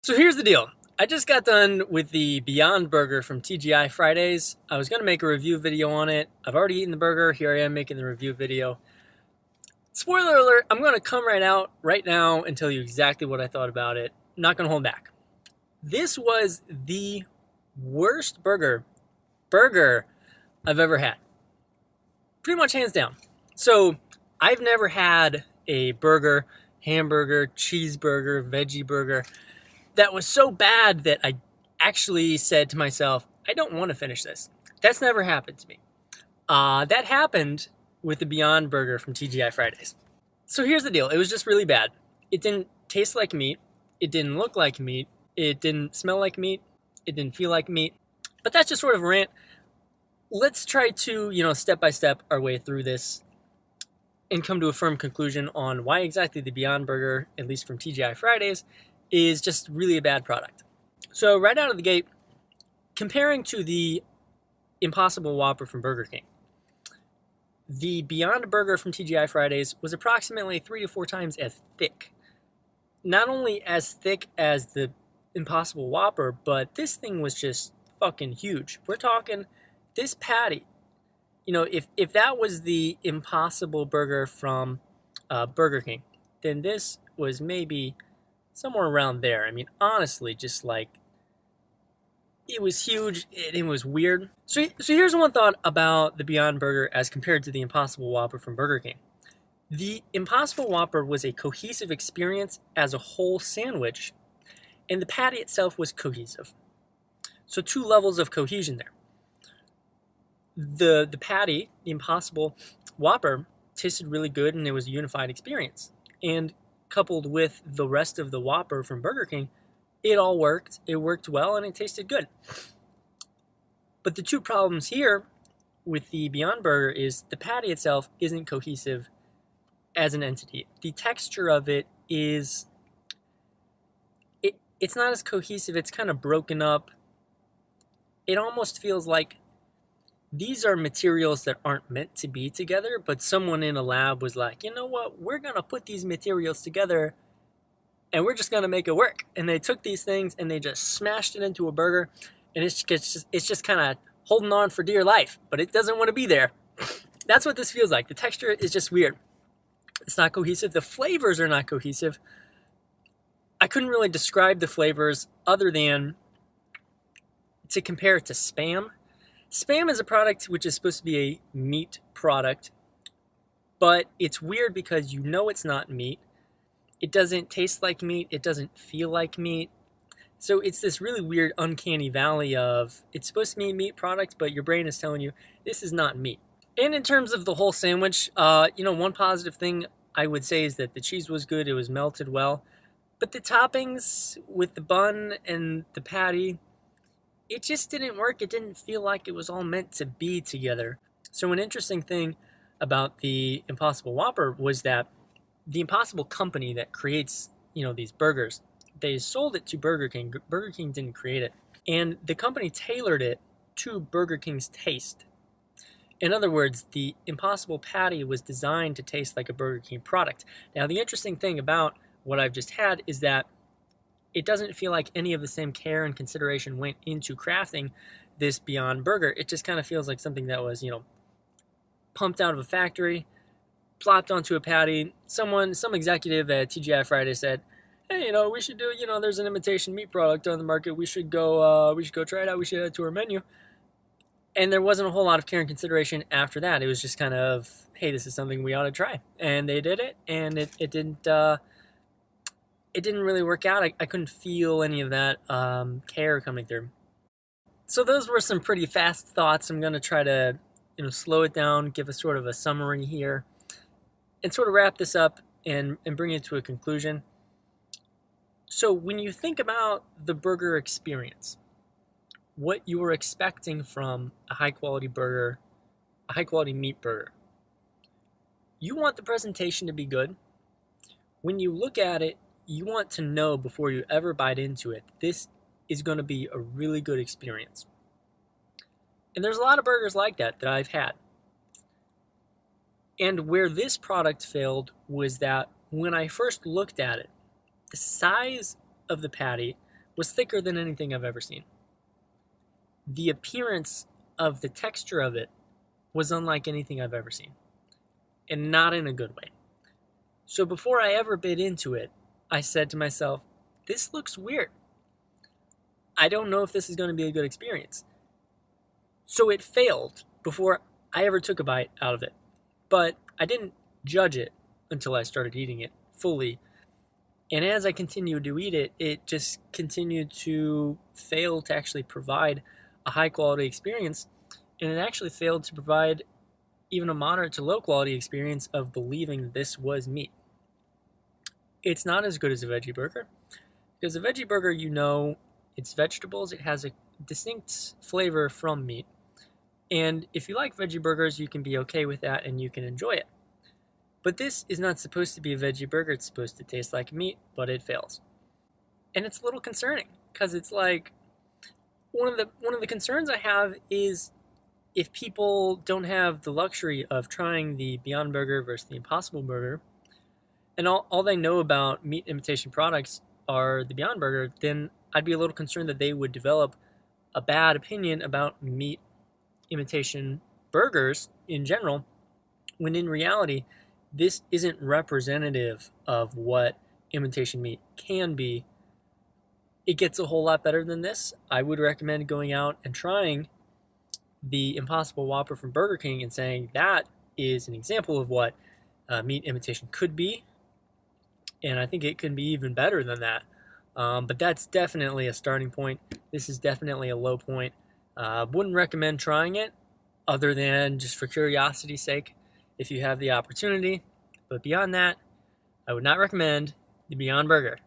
So here's the deal. I just got done with the Beyond Burger from TGI Fridays. I was going to make a review video on it. I've already eaten the burger. Here I am making the review video. Spoiler alert, I'm going to come right out right now and tell you exactly what I thought about it. I'm not going to hold back. This was the worst burger I've ever had. Pretty much hands down. So I've never had a burger, hamburger, cheeseburger, veggie burger that was so bad that I actually said to myself, I don't want to finish this. That's never happened to me. That happened with the Beyond Burger from TGI Fridays. So here's the deal. It was just really bad. It didn't taste like meat. It didn't look like meat. It didn't smell like meat. It didn't feel like meat. But that's just sort of a rant. Let's try to, step by step our way through this and come to a firm conclusion on why exactly the Beyond Burger, at least from TGI Fridays, is just really a bad product. So right out of the gate, comparing to the Impossible Whopper from Burger King, the Beyond Burger from TGI Fridays was approximately 3 to 4 times as thick. Not only as thick as the Impossible Whopper, but this thing was just fucking huge. We're talking this patty. If that was the Impossible Burger from Burger King, then this was maybe somewhere around there. I mean, honestly, just like, it was huge, it was weird. So here's one thought about the Beyond Burger as compared to the Impossible Whopper from Burger King. The Impossible Whopper was a cohesive experience as a whole sandwich, and the patty itself was cohesive. So 2 levels of cohesion there. The patty, the Impossible Whopper, tasted really good, and it was a unified experience. And coupled with the rest of the Whopper from Burger King, it all worked. It worked well, and it tasted good. But the 2 problems here with the Beyond Burger is the patty itself isn't cohesive as an entity. The texture of it is, it's not as cohesive. It's kind of broken up. It almost feels like these are materials that aren't meant to be together, but someone in a lab was like, you know what, we're going to put these materials together and we're just going to make it work. And they took these things and they just smashed it into a burger, and it's just kind of holding on for dear life, but it doesn't want to be there. That's what this feels like. The texture is just weird. It's not cohesive. The flavors are not cohesive. I couldn't really describe the flavors other than to compare it to Spam. Spam is a product which is supposed to be a meat product, but it's weird because it's not meat. It doesn't taste like meat. It doesn't feel like meat. So it's this really weird uncanny valley of, it's supposed to be a meat product, but your brain is telling you this is not meat. And in terms of the whole sandwich, one positive thing I would say is that the cheese was good. It was melted well. But the toppings with the bun and the patty, it just didn't work. It didn't feel like it was all meant to be together. So an interesting thing about the Impossible Whopper was that the Impossible company that creates, these burgers, they sold it to Burger King. Burger King didn't create it. And the company tailored it to Burger King's taste. In other words, the Impossible patty was designed to taste like a Burger King product. Now, the interesting thing about what I've just had is that it doesn't feel like any of the same care and consideration went into crafting this Beyond Burger. It just kind of feels like something that was, pumped out of a factory, plopped onto a patty. Some executive at TGI Friday said, hey, we should do, there's an imitation meat product on the market. We should go try it out. We should add it to our menu. And there wasn't a whole lot of care and consideration after that. It was just kind of, hey, this is something we ought to try. And they did it, and it didn't really work out. I couldn't feel any of that care coming through. So those were some pretty fast thoughts. I'm going to try to, slow it down, give a sort of a summary here, and sort of wrap this up and bring it to a conclusion. So when you think about the burger experience, what you were expecting from a high-quality burger, a high-quality meat burger, you want the presentation to be good. When you look at it, you want to know before you ever bite into it, this is going to be a really good experience. And there's a lot of burgers like that I've had. And where this product failed was that when I first looked at it, the size of the patty was thicker than anything I've ever seen. The appearance of the texture of it was unlike anything I've ever seen, and not in a good way. So before I ever bit into it, I said to myself, this looks weird. I don't know if this is going to be a good experience. So it failed before I ever took a bite out of it. But I didn't judge it until I started eating it fully. And as I continued to eat it, it just continued to fail to actually provide a high quality experience. And it actually failed to provide even a moderate to low quality experience of believing this was meat. It's not as good as a veggie burger, because a veggie burger, you know, it's vegetables, it has a distinct flavor from meat. And if you like veggie burgers, you can be okay with that and you can enjoy it. But this is not supposed to be a veggie burger. It's supposed to taste like meat, but it fails. And it's a little concerning, because it's like one of the concerns I have is if people don't have the luxury of trying the Beyond Burger versus the Impossible Burger, and all they know about meat imitation products are the Beyond Burger, then I'd be a little concerned that they would develop a bad opinion about meat imitation burgers in general, when in reality, this isn't representative of what imitation meat can be. It gets a whole lot better than this. I would recommend going out and trying the Impossible Whopper from Burger King and saying that is an example of what meat imitation could be. And I think it can be even better than that. But that's definitely a starting point. This is definitely a low point. Wouldn't recommend trying it other than just for curiosity's sake if you have the opportunity. But beyond that, I would not recommend the Beyond Burger.